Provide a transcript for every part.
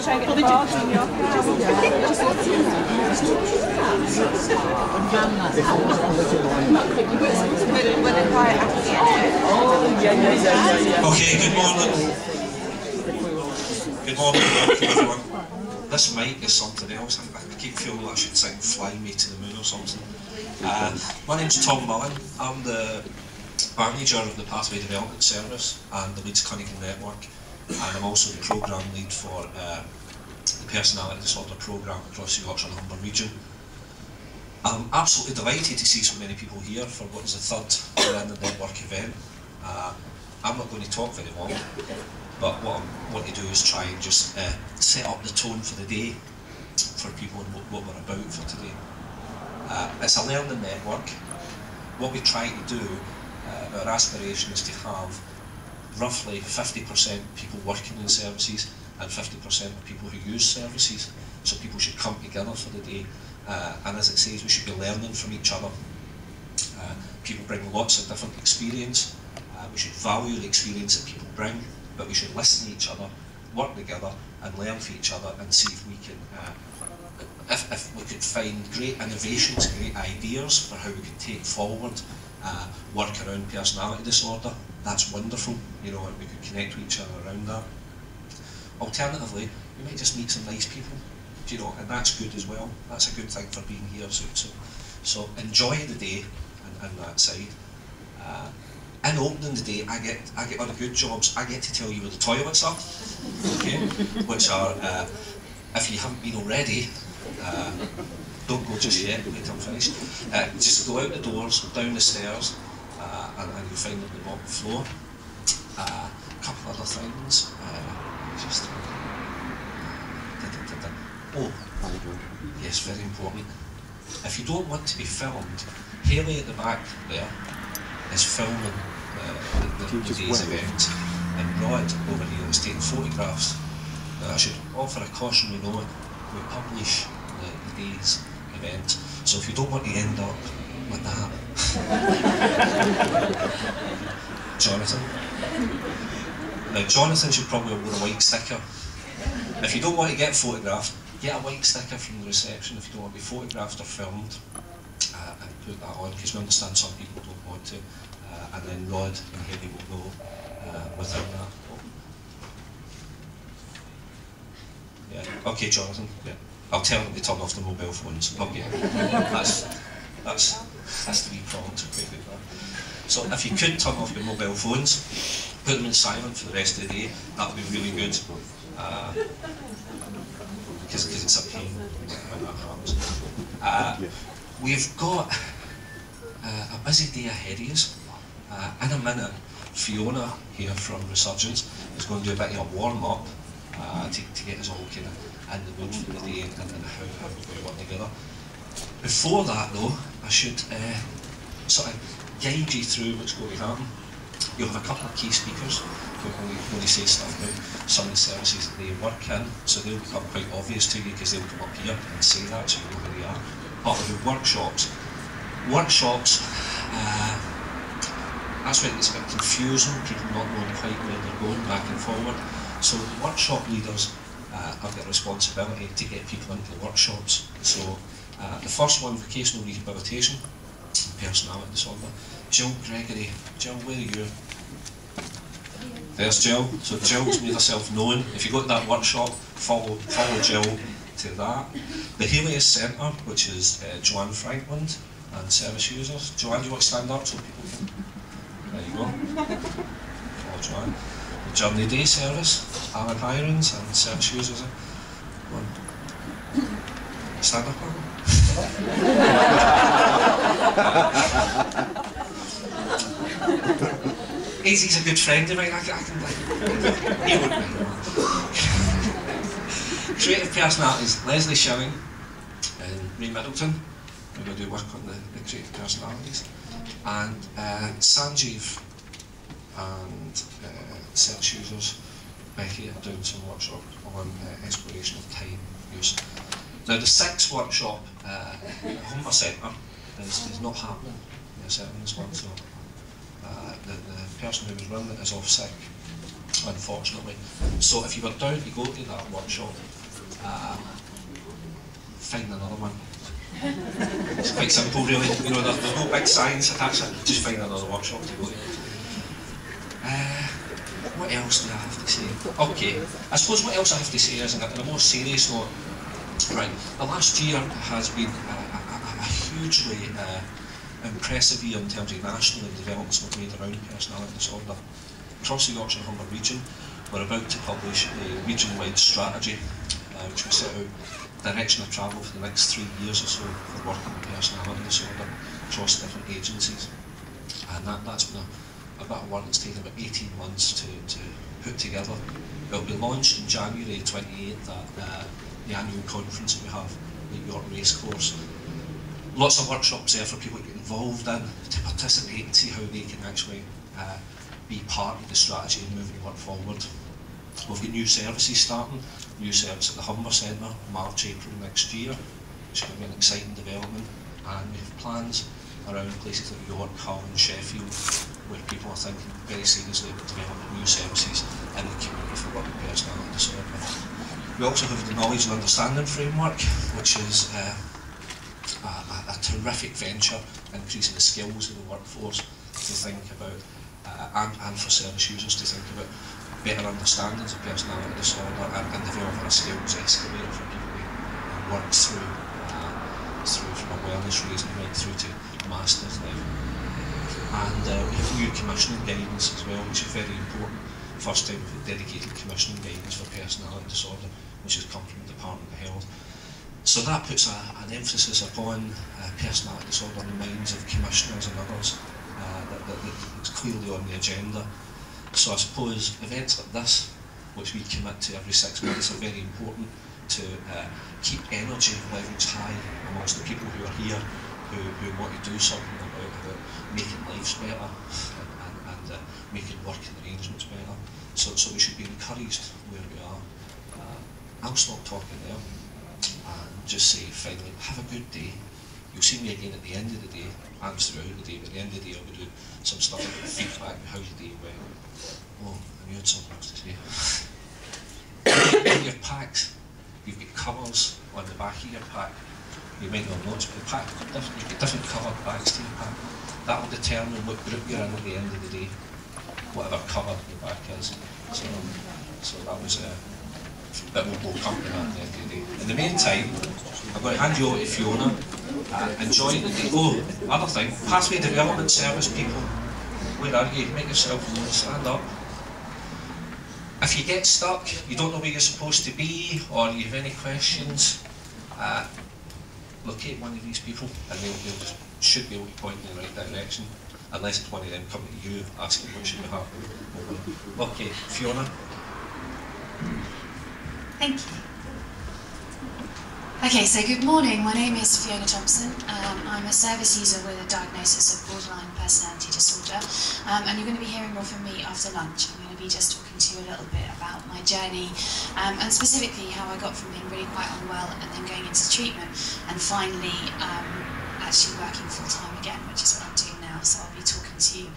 try and get the boards in your Okay, good morning. Good morning, welcome everyone. This mic is something else. I keep feeling like I should sing Fly Me to the Moon or something. My name's Tom Mullen. I'm the manager of the Pathway Development Service and the Leeds Clinical Network, and I'm also the programme lead for the Personality Disorder Programme across the Yorkshire and Humber region. I'm absolutely delighted to see so many people here for what is the third Learning Network event. I'm not going to talk very long, but what I want to do is try and just set up the tone for the day for people and what we're about for today. It's a learning network. What we try to do, our aspiration is to have roughly 50% people working in services and 50% of people who use services. So people should come together for the day, and as it says, we should be learning from each other. People bring lots of different experience. We should value the experience that people bring, but we should listen to each other, work together and learn from each other and see if we can, if we could find great innovations, great ideas for how we can take forward work around personality disorder. That's wonderful, you know, and we could connect with each other around that. Alternatively, we might just meet some nice people, you know, and that's good as well. That's a good thing for being here. So enjoy the day and that side. In opening the day, I get other good jobs. I get to tell you where the toilets are, okay? Which are, if you haven't been already, don't go just yet, wait till I'm finished. Just go out the doors, down the stairs, and you'll find them on the bottom floor. A couple other things. Oh, yes, very important. If you don't want to be filmed, Haley at the back there is filming the day's event, and Rod over here is taking photographs. Now I should offer a cautionary note: we publish the day's event, so if you don't want to end up like that, Jonathan. Now Jonathan should probably wear a white sticker. If you don't want to get photographed, get a white sticker from the reception if you don't want to be photographed or filmed, and put that on, because we understand some people don't want to. And then Rod and Haley will go without that. Yeah. Okay, Jonathan. Yeah. I'll tell them to turn off the mobile phones. Okay. That's the wee prompt. Okay, so if you could turn off your mobile phones, put them in silent for the rest of the day, that would be really good. Because it's a pain when that happens. We've got a busy day ahead of us. In a minute, Fiona here from Resurgence is going to do a bit of a warm-up to get us all kind of in the mood for the day and how we're going to work together. Before that though, I should sort of guide you through what's going to happen. You'll have a couple of key speakers who are going to say stuff about some of the services that they work in, so they'll become quite obvious to you because they'll come up here and say that, so you know who they are. But we'll do workshops. That's where it gets a bit confusing, people not knowing quite where they're going back and forward. So the workshop leaders have got a responsibility to get people into the workshops. So the first one, vocational rehabilitation, personality disorder. Jill Gregory. Jill, where are you? There's Jill. So Jill's made herself known. If you go to that workshop, follow Jill to that. The Helios Centre, which is Joanne Franklin and service users. Joanne, do you want to stand up so people can... There you go. Follow Joanne. The Journey Day service, Alan Hirons and service users. One. Stand up, Alan. He's a good friend of mine. I can he wouldn't mind. Creative personalities, Leslie Shilling and Ray Middleton, who will do work on the creative personalities. And Sanjeev and service users Becky are doing some workshop on exploration of time use. Now the sixth workshop at Humber Centre is not happening in this one, so the person who was running it is off sick. unfortunately. So if you were down to go to that workshop, find another one. It's quite simple really, you know, there's no big science attached to it, just find another workshop to go to. What else do I have to say? Okay, I suppose what else I have to say is, on a more serious note, right, the last year has been a hugely impressive year in terms of national developments we've made around personality disorder. Across the Yorkshire Humber region, we're about to publish a region-wide strategy which will set out direction of travel for the next 3 years or so for working with personality disorder across different agencies. And that's been a bit of work that's taken about 18 months to put together. It will be launched in January 28th at the annual conference that we have at York Racecourse. Lots of workshops there for people to get involved in, to participate and see how they can actually be part of the strategy and moving work forward. We've got new services starting, new service at the Humber Centre, March, April next year, which is going to be an exciting development, and we have plans around places like York, Hull and Sheffield, where people are thinking very seriously about developing new services in the community for working with personality disorder. We also have the Knowledge and Understanding Framework, which is a terrific venture, increasing the skills of the workforce to think about, and for service users to think about better understandings of personality disorder and developing a skills escalator for people to work through from awareness raising right through to master's level. And we have new commissioning guidance as well, which is very important. First time we've had dedicated commissioning guidance for personality disorder, which has come from the Department of Health. So that puts an emphasis upon personality disorder in the minds of commissioners and others. It's clearly on the agenda. So I suppose events like this, which we commit to every 6 months, are very important to keep energy levels high amongst the people who are here, who want to do something about making lives better and making working arrangements better. So we should be encouraged where we are. I'll stop talking there and just say finally, have a good day. You'll see me again at the end of the day and throughout the day, but at the end of the day I'll be doing some stuff about feedback, how your day went. Oh, and you had something else to say. In your packs, you've got covers on the back of your pack. You might not notice, but you've got different covered bags to your pack. That will determine what group you're in at the end of the day, whatever cover your back is. So that was that will come to that at the end of the day. In the meantime, I'm going to hand you over to Fiona. Enjoy the day. Oh, other thing, Pathway Development Service people, where are you? Make yourself known, stand up. If you get stuck, you don't know where you're supposed to be, or you have any questions, locate one of these people and they'll just should be able to point in the right direction, unless it's one of them coming to you asking what should be happening. Okay, Fiona. Thank you. Okay, so good morning. My name is Fiona Thompson. I'm a service user with a diagnosis of borderline personality disorder, and you're going to be hearing more from me after lunch. I'm going to be just talking to you a little bit about my journey, and specifically how I got from being really quite unwell and then going into treatment, and finally actually working full-time again, which is what I'm doing now, so I'll be talking to you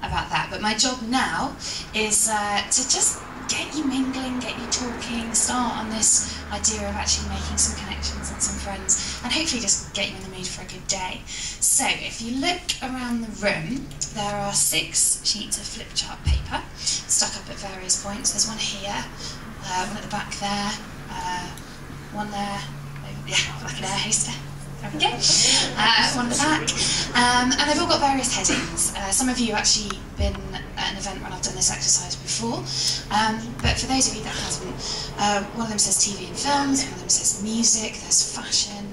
about that. But my job now is to just get you mingling, get you talking, start on this idea of actually making some connections and some friends, and hopefully just get you in the mood for a good day. So if you look around the room, there are 6 sheets of flip chart paper stuck up at various points. There's one here, one at the back there, one there, like an air hostess. There we go. One at the back. And they've all got various headings. Some of you have actually been at an event when I've done this exercise before. But for those of you that haven't, one of them says TV and films, one of them says music, there's fashion,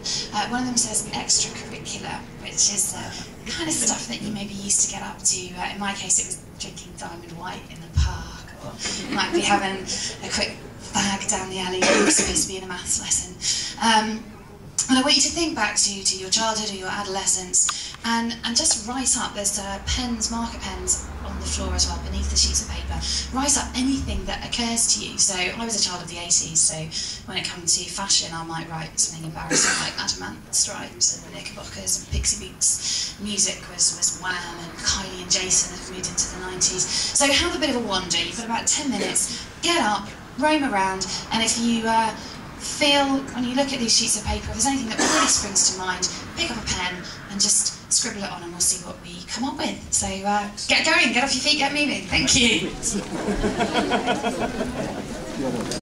one of them says extracurricular, which is the kind of stuff that you maybe used to get up to. In my case, it was drinking Diamond White in the park, or you might be having a quick fag down the alley when you're supposed to be in a maths lesson. And I want you to think back to your childhood or your adolescence and just write up. There's pens, marker pens on the floor as well, beneath the sheets of paper. Write up anything that occurs to you. So I was a child of the 80s, so when it comes to fashion, I might write something embarrassing like Adamant Stripes and the Knickerbockers and Pixie Boots. Music was Wham, and Kylie and Jason have moved into the 90s. So have a bit of a wander. You've got about 10 minutes. Get up, roam around, and if you feel, when you look at these sheets of paper, if there's anything that really springs to mind, pick up a pen and just scribble it on, and we'll see what we come up with. So get going, get off your feet, get moving. Thank you.